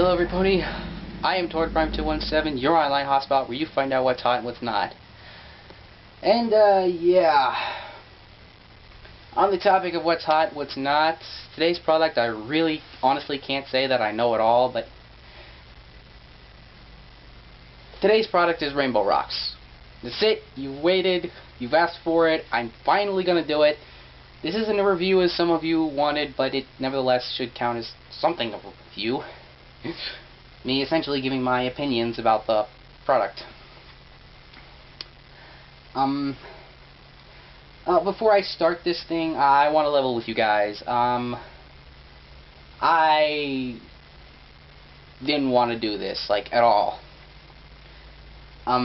Hello everybody, I am TorridReacts217, your online hotspot where you find out what's hot and what's not. And yeah, on the topic of what's hot, what's not, today's product I really honestly can't say that I know it all, but today's product is Rainbow Rocks. That's it, you waited, you've asked for it, I'm finally gonna do it. This isn't a review as some of you wanted, but it nevertheless should count as something of a review. Me essentially giving my opinions about the product. Before I start this thing, I want to level with you guys. I didn't want to do this, like, at all. I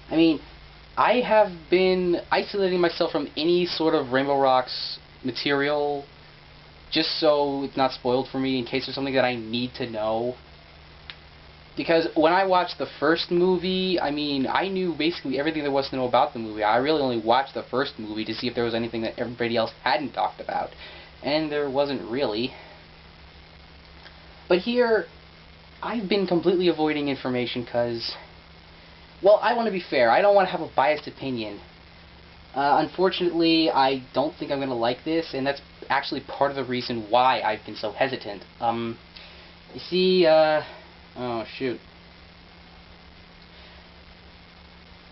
mean, I have been isolating myself from any sort of Rainbow Rocks material just so it's not spoiled for me in case there's something that I need to know. Because when I watched the first movie, I mean, I knew basically everything there was to know about the movie. I really only watched the first movie to see if there was anything that everybody else hadn't talked about. And there wasn't really. But here, I've been completely avoiding information because, well, I want to be fair. I don't want to have a biased opinion. Unfortunately, I don't think I'm going to like this, and that's actually part of the reason why I've been so hesitant. You see, oh, shoot.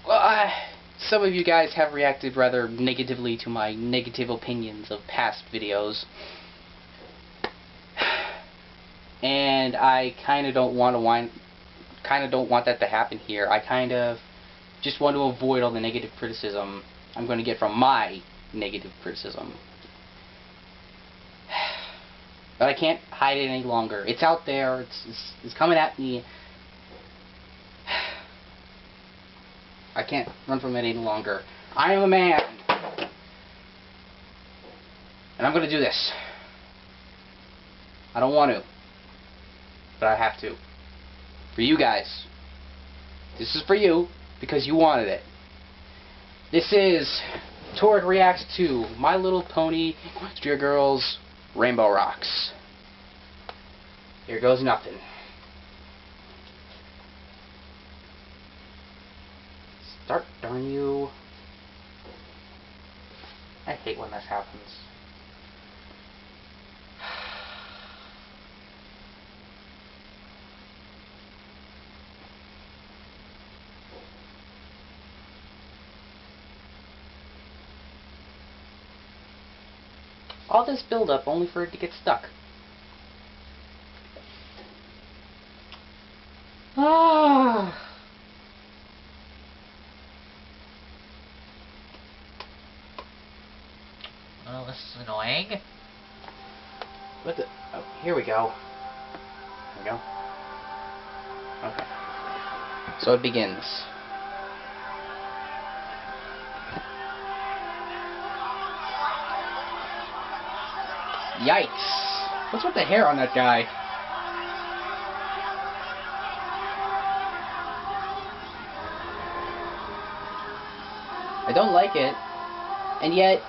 Well, some of you guys have reacted rather negatively to my negative opinions of past videos. And I kind of don't want that to happen here. I kind of just want to avoid all the negative criticism I'm going to get from my negative criticism. But I can't hide it any longer. It's out there. It's coming at me. I can't run from it any longer. I am a man. And I'm going to do this. I don't want to. But I have to. For you guys. This is for you because you wanted it. This is TorridReacts 2, My Little Pony, Equerstria Girls, Rainbow Rocks. Here goes nothing. Start, darn you. I hate when this happens. All this build-up only for it to get stuck. Ah. Well, this is annoying. What the? Oh, here we go. Here we go. Okay. So it begins. Yikes! What's with the hair on that guy? I don't like it, and yet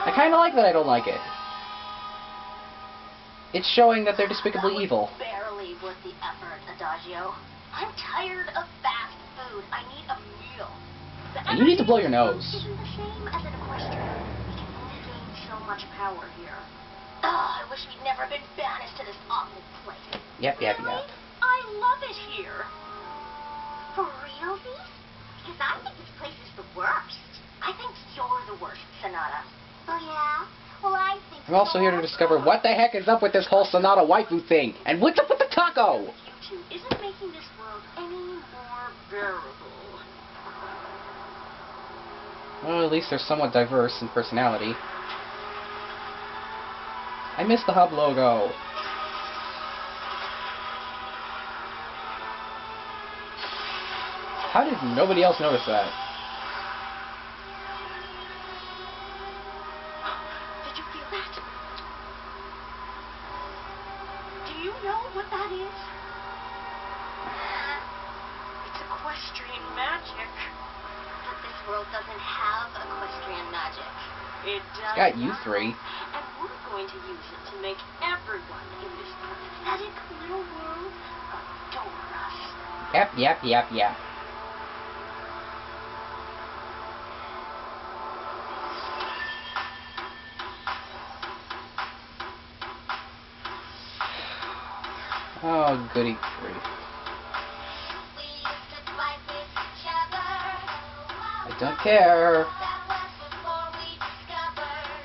I kind of like that I don't like it. It's showing that they're despicably evil. Barely worth the effort, Adagio. I'm tired of fast food. I need a meal. And you need to blow your nose. Isn't the same as an Equerstria. We can only gain so much power here. I wish we'd never been banished to this awful place. Yep. Really? I love it here. For realsies? Because I think this place is the worst. I think you're the worst, Sonata. Oh, yeah? Well, I think I'm also here to discover what the heck is up with this whole Sonata waifu thing, and what's up with the taco? You two isn't making this world any more bearable. Well, at least they're somewhat diverse in personality. I missed the hub logo. How did nobody else notice that? Did you feel that? Do you know what that is? It's equestrian magic. But this world doesn't have equestrian magic. It does. Got you three. And we're going to use it to make everyone in this pathetic little world adore us. Yep. Oh, goody grief. We used to fight with each other. I don't care. That was before we discovered.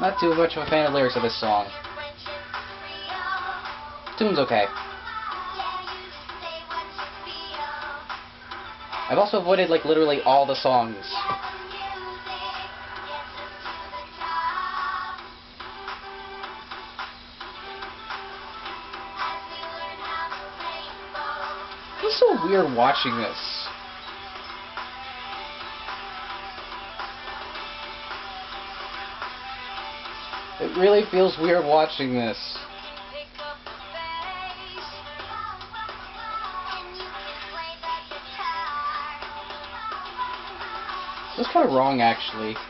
Not too much of a fan of the lyrics of this song. Your friendship was real. Tune's okay. Yeah, you just say what you feel. I've also avoided, like, literally all the songs. Yeah, the music gets us to the top. As we learn how the rainbow. It's so weird watching this. It really feels weird watching this. Pick up the bass. And you can play the guitar. That's kind of wrong, actually. Or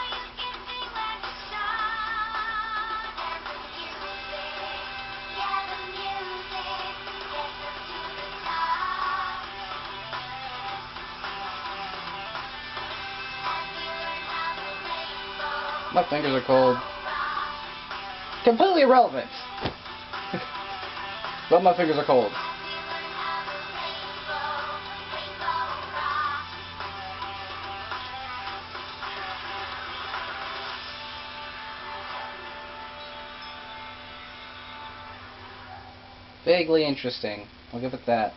you can sing like a song. And the music, yeah, the music gets us to the top. As we learn how the rainbow. My fingers are cold. Completely irrelevant. But my fingers are cold. Vaguely interesting. I'll give it that.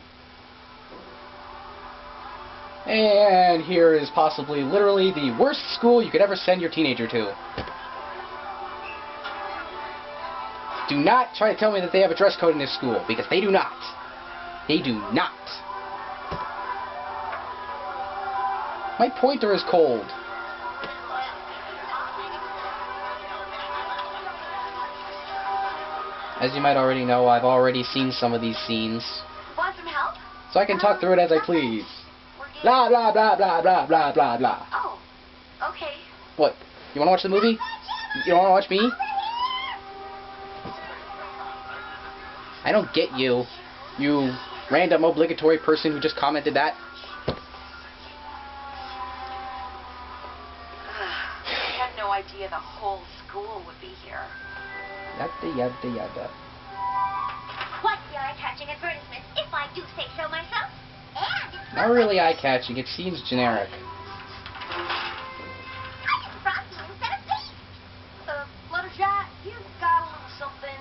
And here is possibly literally the worst school you could ever send your teenager to. Do not try to tell me that they have a dress code in this school, because they do not. They do not. My pointer is cold. As you might already know, I've already seen some of these scenes, Want some help? so I can talk through it as I please. Blah, blah, blah, blah, blah, blah, blah, blah. Oh, okay. What? You want to watch the movie? You don't want to watch me? I don't get you. You random obligatory person who just commented that. I had no idea the whole school would be here. Yada, yada, yada. Quite the eye-catching advertisement, if I do say so myself. And it's Not really eye-catching, it seems generic. I just brought you a set of these. Fluttershy, you got a little something,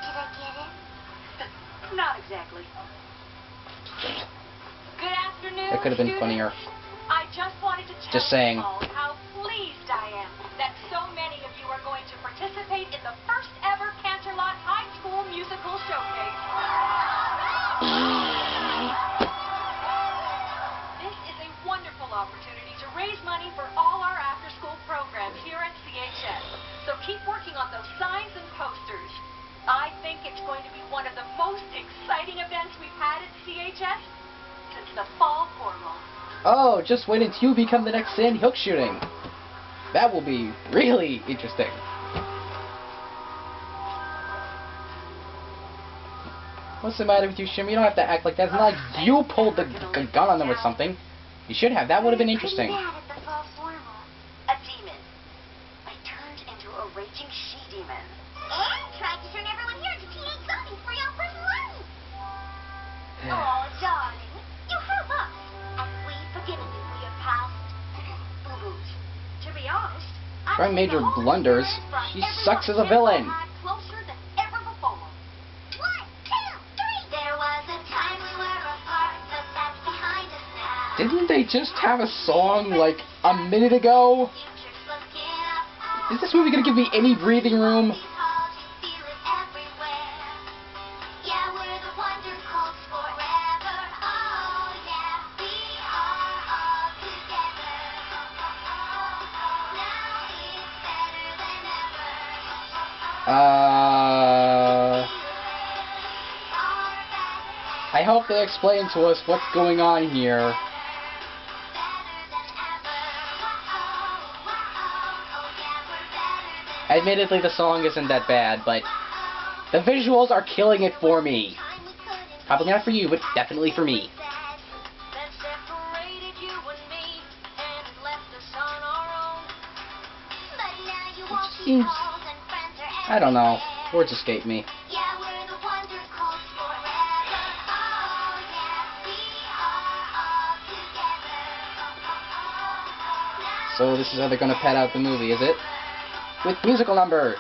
Did I get it? Not exactly. Good afternoon, That could have been students. funnier. I just wanted to tell Just saying. you all how pleased I am that so many of you are going to participate in the first ever Canterlot High School Musical Showcase. This is a wonderful opportunity to raise money for all our after-school programs here at CHS. So keep working on those signs and posters. I think it's going to be one of the most exciting events we've had at CHS since the fall formal. Oh, just wait until you become the next Sandy Hook shooting. That will be really interesting. What's the matter with you, Shimmy? You don't have to act like that. It's not like you pulled the gun on them or something. You should have. That would have been interesting. Pretty bad at the fall formal. A demon. I turned into a raging she-demon. And tried to turn everyone here into teenage zombies for your personal life. Oh, darling, you have us, and we've forgiven you for your past boo-boos. To be honest, I For think major the whole blunders, experience brought she everyone sucks as a here villain. closer than ever before. 1, 2, 3. There was a time we were apart, but that's behind us now. Didn't they just have a song like a minute ago? Future's looking up. Is this movie gonna give me any breathing room? These halls, you feel it everywhere. Yeah, we're the wonder colds forever. Oh yeah, we are all together. Now it's better than ever. I hope they explain to us what's going on here. Admittedly, the song isn't that bad, but the visuals are killing it for me. Probably not for you, but definitely for me. Seems, I don't know. Words escape me. So this is how they're gonna pad out the movie, is it? With musical numbers.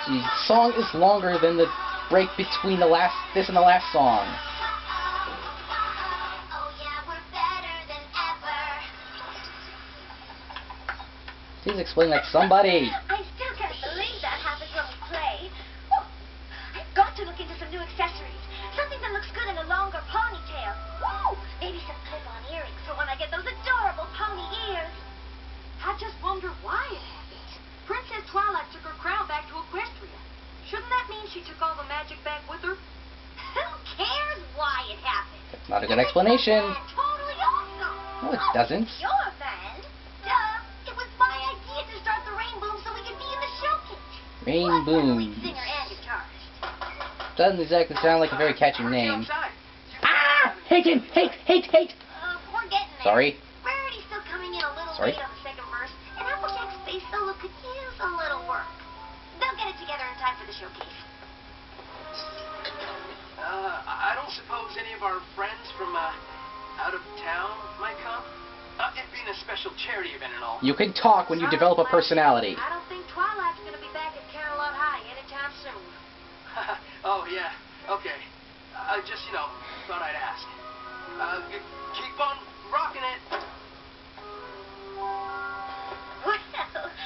The song is longer than the break between this and the last song. Please explain like somebody. I still can't believe that happens when we play. Oh, I've got to look into some new accessories. Something that looks good in a longer ponytail. Woo! Maybe some clip-on earrings for when I get those adorable pony ears. I just wonder why it happens. Princess Twilight took her crown back to Equerstria. Shouldn't that mean she took all the magic back with her? Who cares why it happened? That's not a good explanation. Totally awesome. No, it doesn't. You're a fan. Duh. It was my idea to start the Rainboom so we could be in the showcase. Rainboom. Lead singer and guitarist. Doesn't exactly sound like a very catchy name. Outside. Ah! Hate him! Hate! We're getting there. Sorry. Rarity's still coming in a little Sorry. late on the second verse, and Applejack's bass solo could use a little work. They'll get it together in time for the showcase. I don't suppose any of our friends from, out of town might come? It being a special charity event and all. You can talk when you develop a personality. I don't think Twilight's gonna be back at Camelot High anytime soon. Oh, yeah. Okay. I just, thought I'd ask. Keep on rocking it. Well,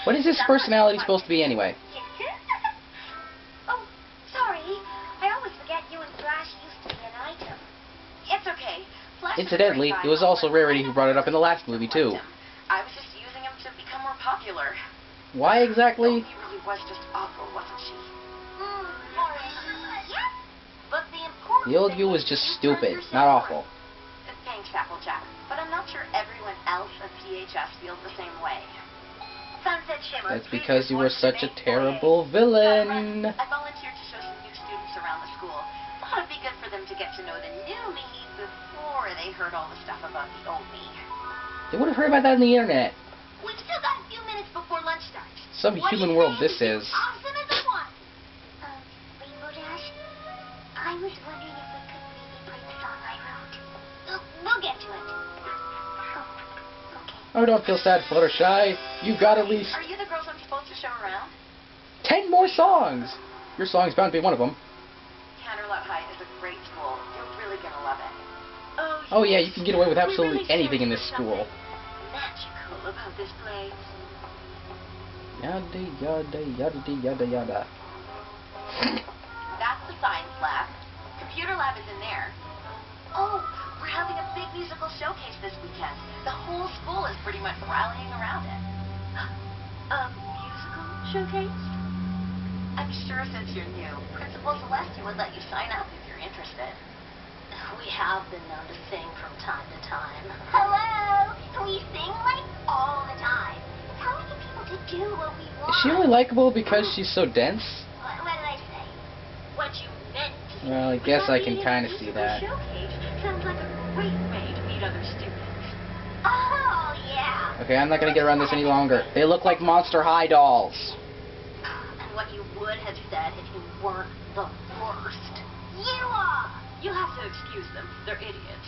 What is his personality supposed to be anyway? Oh, sorry. I always forget you and Flash used to be an item. It's okay. Flash is a Incidentally, great it was guy, also but Rarity I who brought it up in the last movie, too. I was just using him to become more popular. Why exactly? He really was just awful, wasn't she? Yep. But the important The old thing you was is just you stupid, understand not why. awful. Thanks, Applejack. But I'm not sure everyone else at PHS feels the same way. Sunset Shimmer. That's because you were such a terrible villain. I volunteered to show some new students around the school. Thought it'd be good for them to get to know the new me before they heard all the stuff about the old me. They would have heard about that on the internet. We've still got a few minutes before lunch starts. Some What do human you world say this we is. do awesome as a one? Rainbow Dash, I was wondering if we could maybe play the song I wrote. We'll get to it. Oh, okay. Oh, don't feel sad, Fluttershy. You've got at least Are you the girls I'm supposed to show around? 10 more songs. Your song's bound to be one of them. Camelot High is a great school. You're really gonna love it. Oh yeah, you can get away with absolutely We really anything in this should school. something magical about this place. Yada yada yada yada yada. That's the science lab. Computer lab is in there. Oh, we're having a big musical showcase this weekend. The whole school is pretty much rallying around it. A musical showcase? I'm sure since you're new, Principal Celestia would let you sign up if you're interested. We have been known to sing from time to time. Hello! We sing like all the time. How many people to do what we want? Is she only likable because she's so dense? What did I say? What you meant to say. Well, I guess I can Being kind at of a see musical that. Showcase sounds like a great way to meet other students. Oh, yeah. Okay, I'm not gonna get around this any longer. They look like Monster High dolls. And what you would have said if you weren't the worst. You are. You'll have to excuse them. They're idiots.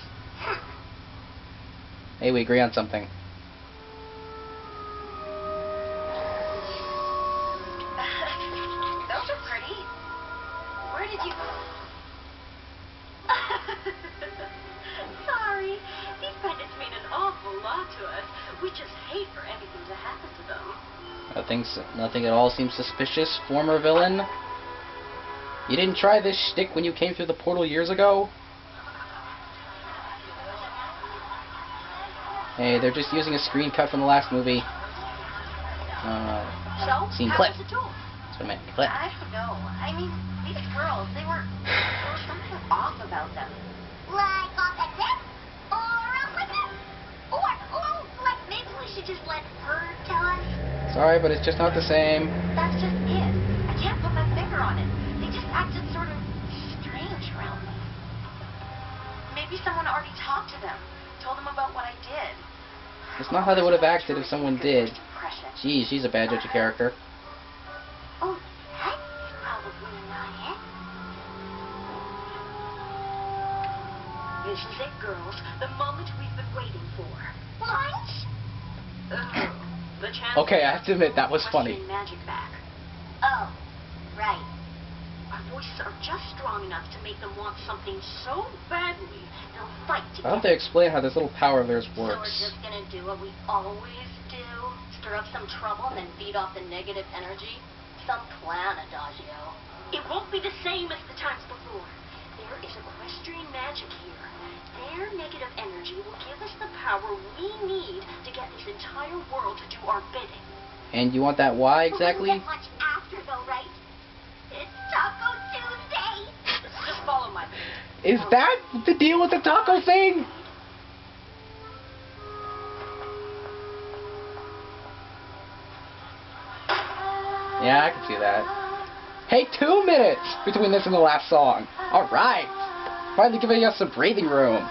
Hey, we agree on something. Those are pretty. Where did you... Sorry. These bandits mean an awful lot to us. We just hate for anything to happen to them. Nothing at all seems suspicious, former villain. You didn't try this shtick when you came through the portal years ago? Hey, they're just using a screen cut from the last movie. So, Scene how clip. was the tour? That's what I meant. Click. I don't know. I mean, these girls, there was something off about them. Like off like this? Or off like this? Or, like, Maybe we should just let her tell us. Sorry, but it's just not the same. That's just it. I can't put my finger on it. They just acted sort of strange around me. Maybe someone already talked to them, told them about what I did. It's not how they would have acted if someone did. Impression. Geez, she's a bad judge of character. oh, that's probably not it. This is it, girls. The moment we've been waiting for. Lunch? The chance. Okay, I have to admit, that was funny. Magic back. Oh, right. Our voices are just strong enough to make them want something so badly they'll fight to Why don't get they it. explain how this little power of theirs So we're works? just gonna do what we always do? Stir up some trouble and then feed off the negative energy? Some plan, Adagio. It won't be the same as the times before. There is equestrian magic here. Their negative energy will give us the power we need to get this entire world to do our bidding. And you want that why exactly? We'll get lunch after, though, right? It's Taco Tuesday. Just follow my Is that the deal with the taco thing? Yeah, I can see that. Hey, 2 minutes between this and the last song. Alright. Finally giving us some breathing room.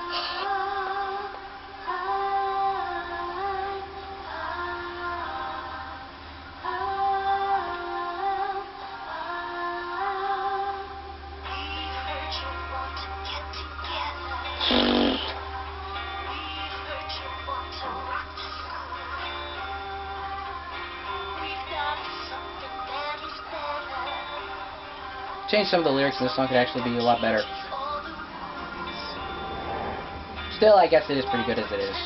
Change some of the lyrics and this song could actually be a lot better. Still, I guess it is pretty good as it is.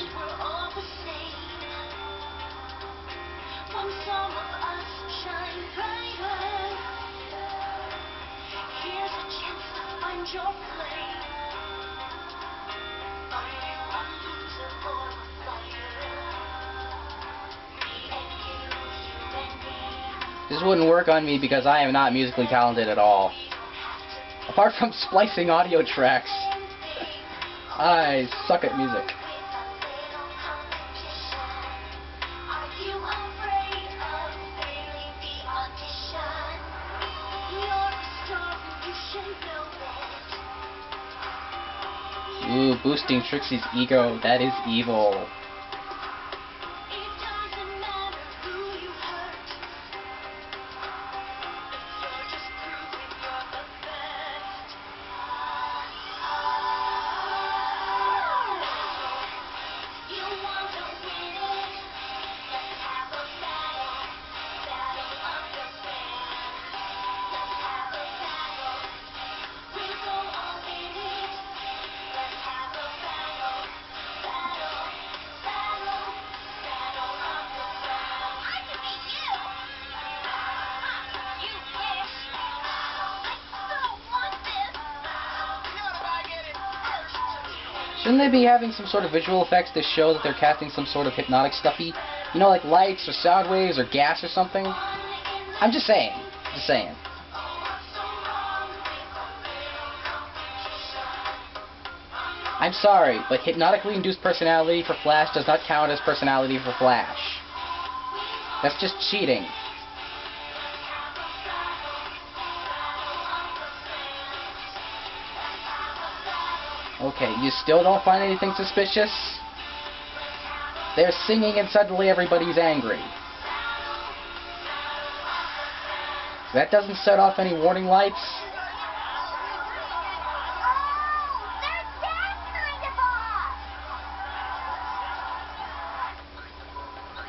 This wouldn't work on me because I am not musically talented at all. Apart from splicing audio tracks, I suck at music. Ooh, boosting Trixie's ego, that is evil. Shouldn't they be having some sort of visual effects to show that they're casting some sort of hypnotic stuffy? You know, like lights or sound waves or gas or something? I'm just saying. Just saying. I'm sorry, but hypnotically induced personality for Flash does not count as personality for Flash. That's just cheating. Okay, you still don't find anything suspicious? They're singing and suddenly everybody's angry. That doesn't set off any warning lights?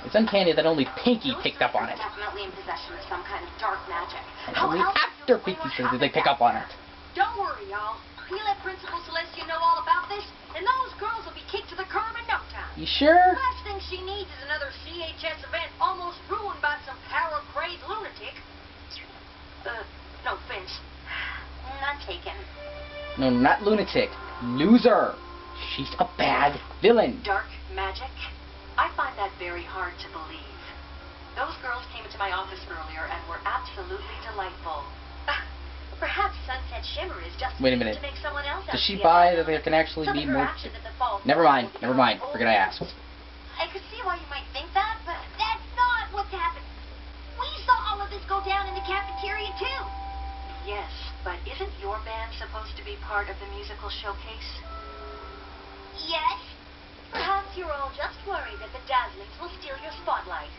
It's uncanny that only Pinky picked up on it. Definitely in possession of some kind of dark magic. And only after Pinky said did they pick up on it. Don't worry, y'all. We let Principal Celestia know all about this, and those girls will be kicked to the curb in no time. You sure? Last thing she needs is another CHS event almost ruined by some power-crazed lunatic. No offense. None taken. No, not lunatic. Loser. She's a bad villain. Dark magic? I find that very hard to believe. Those girls came into my office earlier and were absolutely delightful. Perhaps Sunset Shimmer is just Wait a minute. to make someone else Does she out to buy be a that there can actually Some be of her more? actions at the fall Never mind. will Never become mind. Forget I asked. I could see why you might think that, but that's not what's happened. We saw all of this go down in the cafeteria, too. Yes, but isn't your band supposed to be part of the musical showcase? Yes. Perhaps you're all just worried that the Dazzlings will steal your spotlight.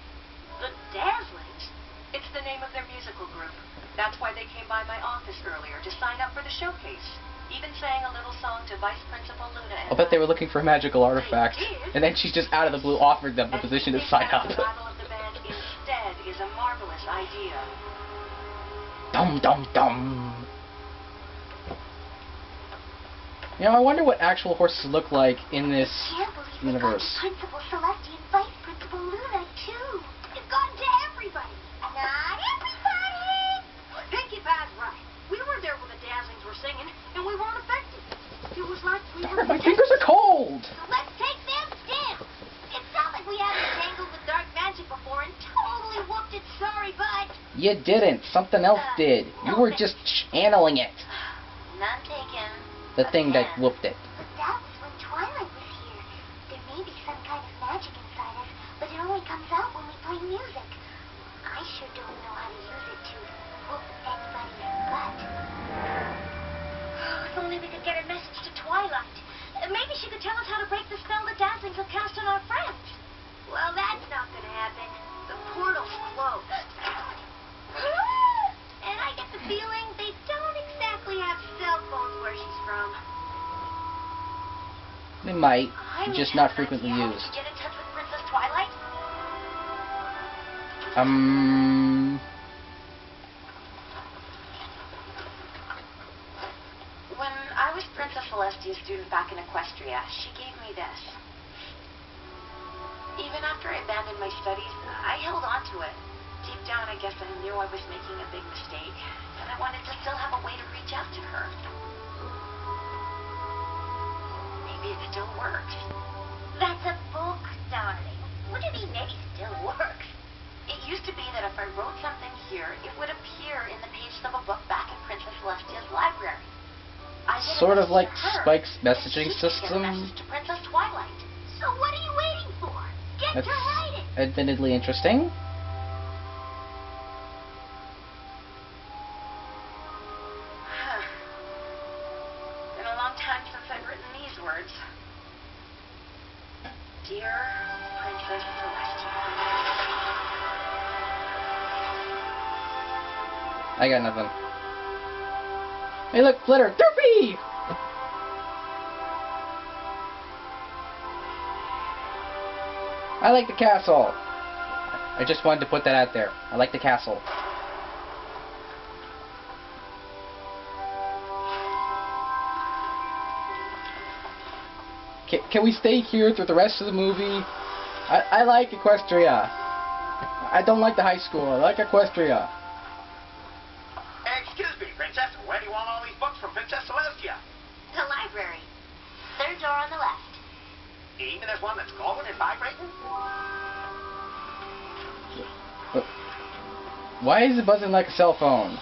The Dazzlings? It's the name of their musical group. That's why they came by my office earlier to sign up for the showcase. Even sang a little song to Vice Principal Luna and I'll bet they were looking for a magical artifact, and then she's just out of the blue offered them the position to sign up. The battle of the band instead is a marvelous idea. Dum dum dum. You know, I wonder what actual horses look like in this universe. Principal Celestia and Vice Principal Luna, too. It's gotten to everybody. Not everybody! Pinkie Pie's right. We were there when the Dazzlings were singing, and we weren't affected. It was like we were... Darn, my fingers are cold! So let's take them stamps. It's not like we haven't tangled with dark magic before and totally whooped it, sorry, but... You didn't. Something else did. You were just channeling it. None taken. The thing that whooped it. But that was when Twilight was here. There may be some kind of magic inside us, but it only comes out when we play music. I sure don't know how to use it to whoop anybody's butt. If only we could get a message to Twilight. Maybe she could tell us how to break the spell the Dazzlings have cast on our friends. Well, that's not going to happen. The portal's closed. And I get the feeling they don't exactly have cell phones where she's from. They might, just not frequently How used. would you get in touch with Princess Twilight? When I was Princess Celestia's student back in Equestria, she gave me this. Even after I abandoned my studies, I held on to it. Deep down, I guess I knew I was making a big mistake, and I wanted to still have a way to reach out to her. Maybe it still works. That's a book, darling. What do you mean maybe still works? It used to be that if I wrote something here, it would appear in the pages of a book back in Princess Celestia's library. I get a Sort of like message to her, Spike's and messaging she can get a system. message to Princess Twilight. So what are you waiting for? Get That's to writing. admittedly interesting. Been a long time since I've written these words. Dear Princess Celestia. I got nothing. Hey look, glitter! Derpy! I like the castle. I just wanted to put that out there. I like the castle. Can we stay here through the rest of the movie? I like Equestria. I don't like the high school. I like Equestria. Excuse me, Princess. Where do you want all these books from Princess Celestia? The library. Third door on the left. Even there's one that's glowing and vibrating? Why is it buzzing like a cell phone?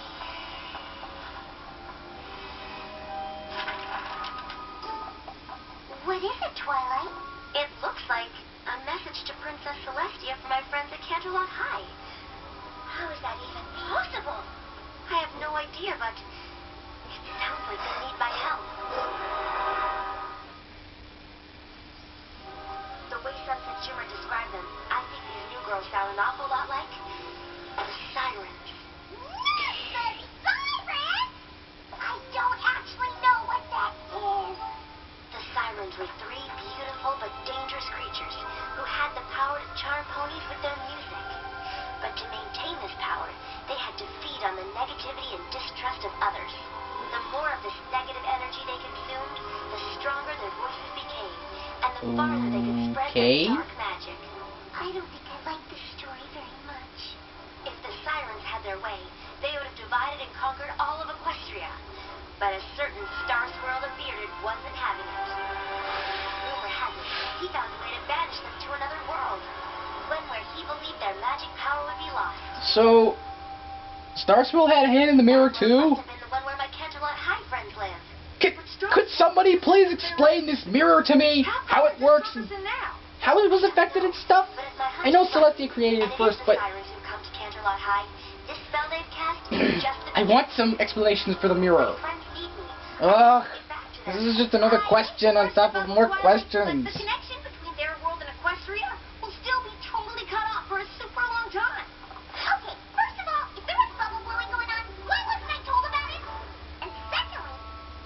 What is it, Twilight? It looks like a message to Princess Celestia from my friends at Canterlot High. How is that even possible? I have no idea, but it sounds like they need my help. The way Sunset Shimmer described them, I think these new girls sound an awful lot like the Sirens. The Sirens? I don't actually know what that is. The Sirens were three beautiful but dangerous creatures who had the power to charm ponies with their music. But to maintain this power, they had to feed on the negativity and distrust of others. The more of this negative energy they consumed, the stronger their voices became, and the farther they could spread their dark magic. I don't think I like this story very much. If the Sirens had their way, they would have divided and conquered all of Equestria. But a certain Star Squirrel the Bearded wasn't having it. Rumor has it, he found a way to banish them to another world. One where he believed their magic power would So, Starswell had a hand in the mirror too? Must have been the one where my Canterlot High friends live. Could somebody please explain this mirror to me? How it works, and how it was affected and stuff? I know Celestia created it first, but Sirens who come to Canterlot High. This spell they've cast is just the I want some explanations for the mirror. friends need me. Ugh, this is just another question on top of more questions. But the connection between their world and Equestria will still be totally cut off for a super long time. Okay, first of all, if there was bubble blowing going on, why wasn't I told about it? And secondly,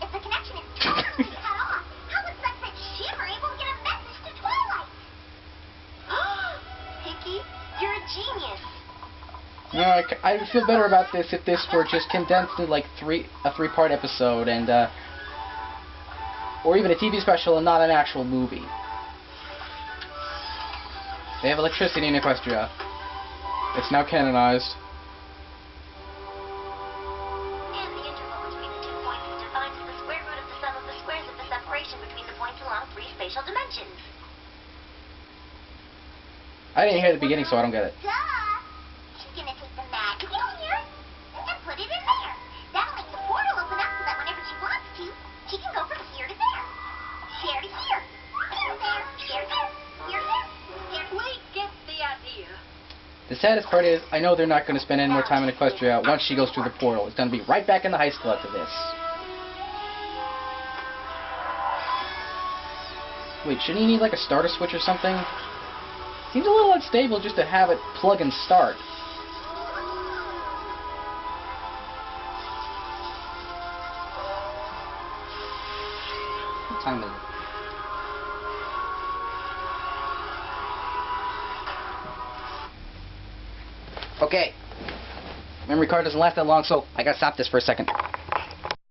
if the connection is totally cut off, how was Sunset Shimmer able to get a message to Twilight? Hickey, you're a genius. No, I would feel better about this if this were just condensed into like a three-part episode and or even a TV special and not an actual movie. They have electricity in Equestria. It's now canonized. And the interval between the 2 points is defined as the square root of the sum of the squares of the separation between the points along 3 spatial dimensions. I didn't hear the beginning, so I don't get it. Duh! She's gonna take the magic in here and put it in there. That'll make the portal open up so that whenever she wants to, she can go from here to there. Here to here. Here to there. Here to there. Here to there. Here to We get the idea. The saddest part is, I know they're not going to spend any more time in Equestria once she goes through the portal. It's going to be right back in the high school after this. Wait, shouldn't you need like a starter switch or something? Seems a little unstable just to have it plug and start. What time is it? Okay. Memory card doesn't last that long, so I gotta stop this for a second.